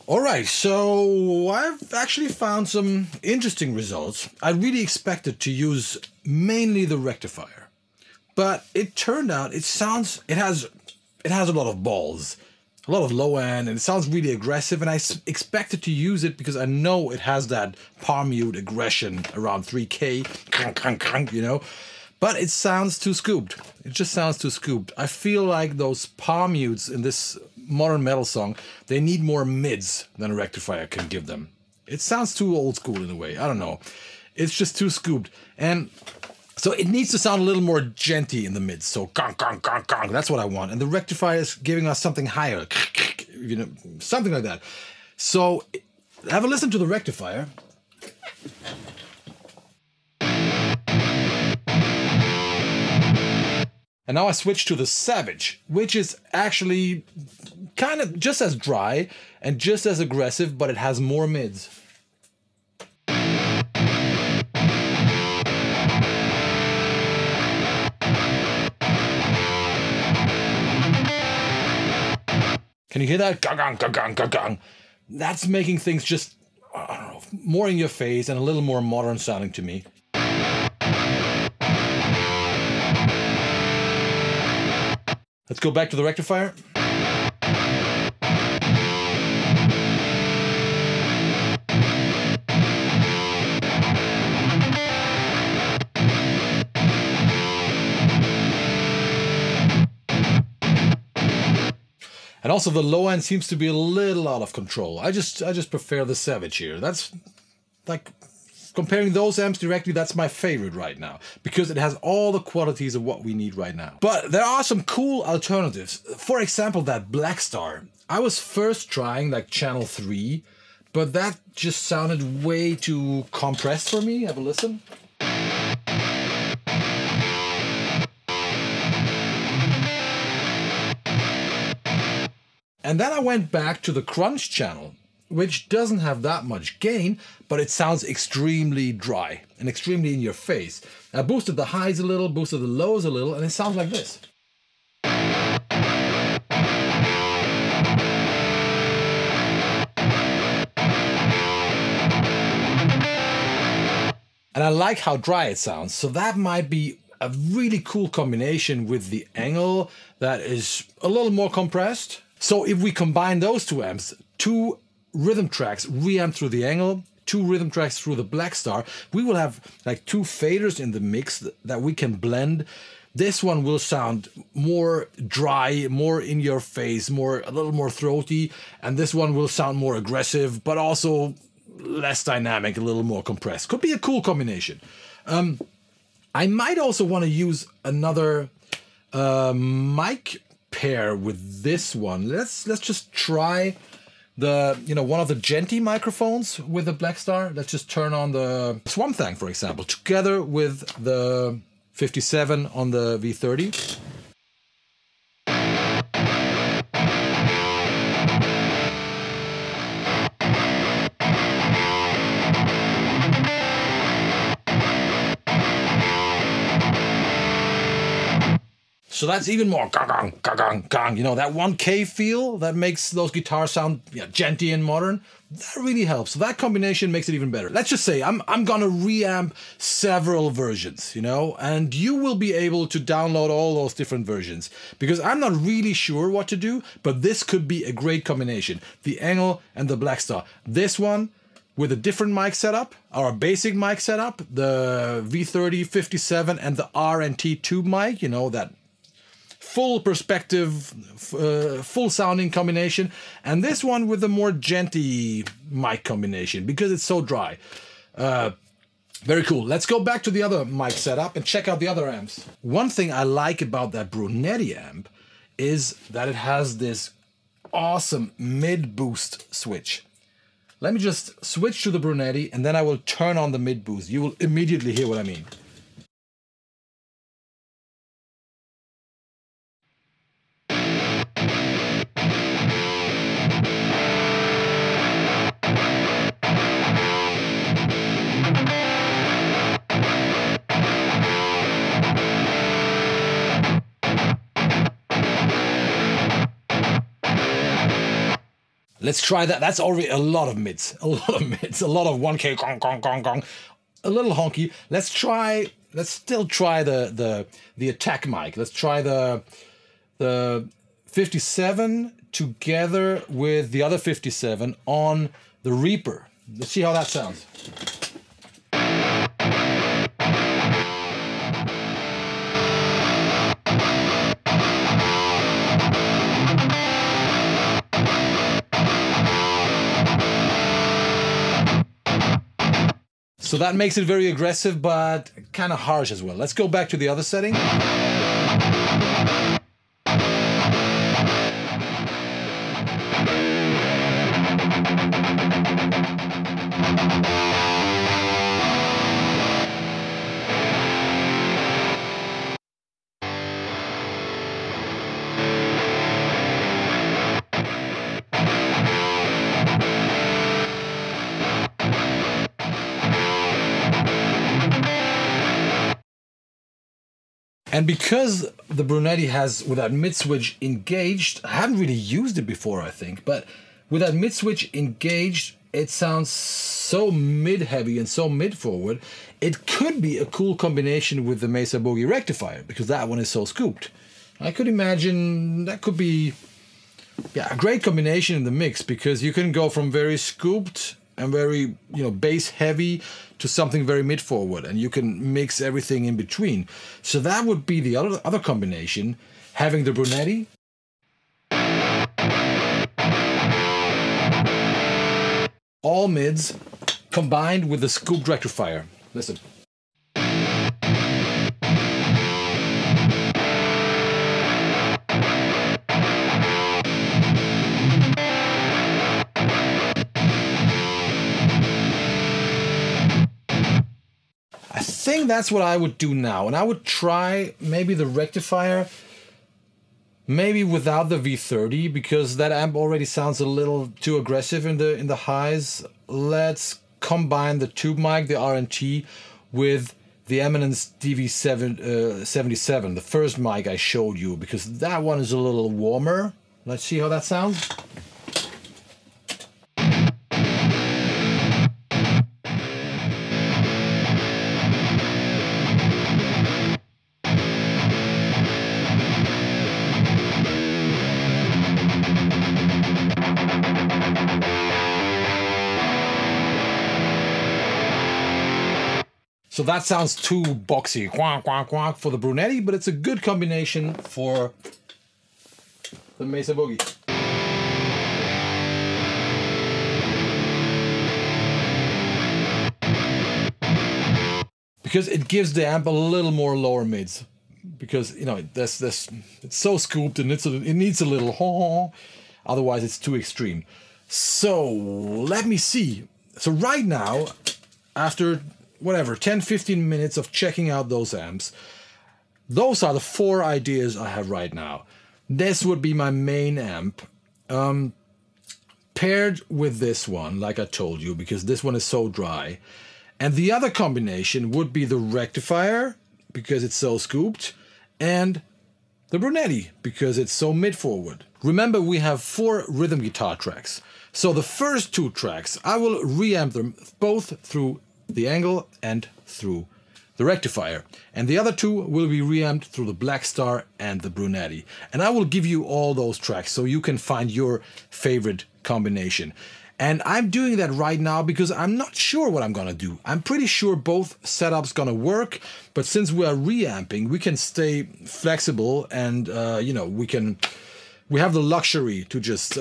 Alright, so I've actually found some interesting results. I really expected to use mainly the rectifier, but it turned out it has a lot of balls, a lot of low end, and it sounds really aggressive, and I expected to use it because I know it has that palm mute aggression around 3K, you know, but it sounds too scooped. It just sounds too scooped. I feel like those palm mutes in this modern metal song, they need more mids than a rectifier can give them. It sounds too old school in a way. I don't know. It's just too scooped. And so it needs to sound a little more genty in the mids. So gong, gong, gong, gong. That's what I want. And the rectifier is giving us something higher. You know, something like that. So have a listen to the rectifier. And now I switch to the Savage, which is actually kind of just as dry and just as aggressive, but it has more mids. Can you hear that? Gong, gong, gong, gong, gong. That's making things just, I don't know, more in your face and a little more modern sounding to me. Let's go back to the rectifier. And also the low end seems to be a little out of control. I just prefer the Savage here. That's like comparing those amps directly, that's my favorite right now because it has all the qualities of what we need right now. But there are some cool alternatives. For example, that Black Star. I was first trying like channel 3, but that just sounded way too compressed for me. Have a listen. And then I went back to the Crunch channel, which doesn't have that much gain, but it sounds extremely dry and extremely in your face. I boosted the highs a little, boosted the lows a little, and it sounds like this. And I like how dry it sounds, so that might be a really cool combination with the Enroll that is a little more compressed. So if we combine those two amps, two rhythm tracks reamped through the Enroll, two rhythm tracks through the Black Star, we will have like two faders in the mix that we can blend. This one will sound more dry, more in your face, a little more throaty, and this one will sound more aggressive, but also less dynamic, a little more compressed. Could be a cool combination. I might also want to use another mic pair with this one. Let's just try the, you know, one of the Genty microphones with the Black Star. Let's just turn on the Swamp Thang, for example, together with the 57 on the V30. So that's even more gong, gong, gong, gong, gong. You know, that 1K feel that makes those guitars sound genty and modern. That really helps. So that combination makes it even better. Let's just say I'm gonna reamp several versions, you know, and you will be able to download all those different versions because I'm not really sure what to do, but this could be a great combination. The Enroll and the Black Star. This one with a different mic setup, our basic mic setup, the V30, 57 and the R and T tube mic, you know, that full perspective, full sounding combination, and this one with a more genty mic combination because it's so dry. Very cool. Let's go back to the other mic setup and check out the other amps. One thing I like about that Brunetti amp is that it has this awesome mid boost switch. Let me just switch to the Brunetti and then I will turn on the mid boost. You will immediately hear what I mean. Let's try that. That's already a lot of mids. A lot of mids. A lot of 1K gong gong gong gong. A little honky. Let's still try the attack mic. Let's try the 57 together with the other 57 on the Reaper. Let's see how that sounds. So that makes it very aggressive, but kind of harsh as well. Let's go back to the other setting. And because the Brunetti has, with that mid switch engaged, I haven't really used it before, I think, but with that mid switch engaged, it sounds so mid-heavy and so mid-forward. It could be a cool combination with the Mesa Boogie rectifier, because that one is so scooped. I could imagine that could be, yeah, a great combination in the mix, because you can go from very scooped and very, bass heavy to something very mid forward, and you can mix everything in between. So that would be the other combination, having the Brunetti all mids combined with the scooped rectifier. Listen. I think that's what I would do now, and I would try maybe the rectifier, maybe without the V30, because that amp already sounds a little too aggressive in the highs. Let's combine the tube mic, the RNT, with the Eminence DV77, the first mic I showed you, because that one is a little warmer. Let's see how that sounds. So that sounds too boxy, quack, quack, quack for the Brunetti, but it's a good combination for the Mesa Boogie. Because it gives the amp a little more lower mids. Because, it's so scooped and it needs a little otherwise it's too extreme. So let me see. So right now, after 10-15 minutes of checking out those amps, those are the 4 ideas I have right now. This would be my main amp, paired with this one, like I told you, because this one is so dry. And the other combination would be the rectifier, because it's so scooped, and the Brunetti, because it's so mid-forward. Remember, we have 4 rhythm guitar tracks. So the first 2 tracks, I will reamp them both through the angle and through the rectifier, and the other 2 will be reamped through the Black Star and the Brunetti. And I will give you all those tracks so you can find your favorite combination. And I'm doing that right now because I'm not sure what I'm gonna do. I'm pretty sure both setups gonna work, but since we are reamping, we can stay flexible, and we have the luxury to just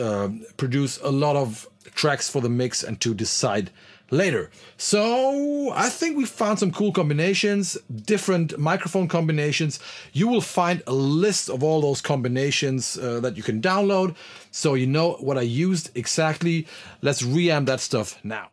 produce a lot of tracks for the mix and to decide later. So I think we found some cool combinations, different microphone combinations. You will find a list of all those combinations that you can download, so you know what I used exactly. Let's reamp that stuff now.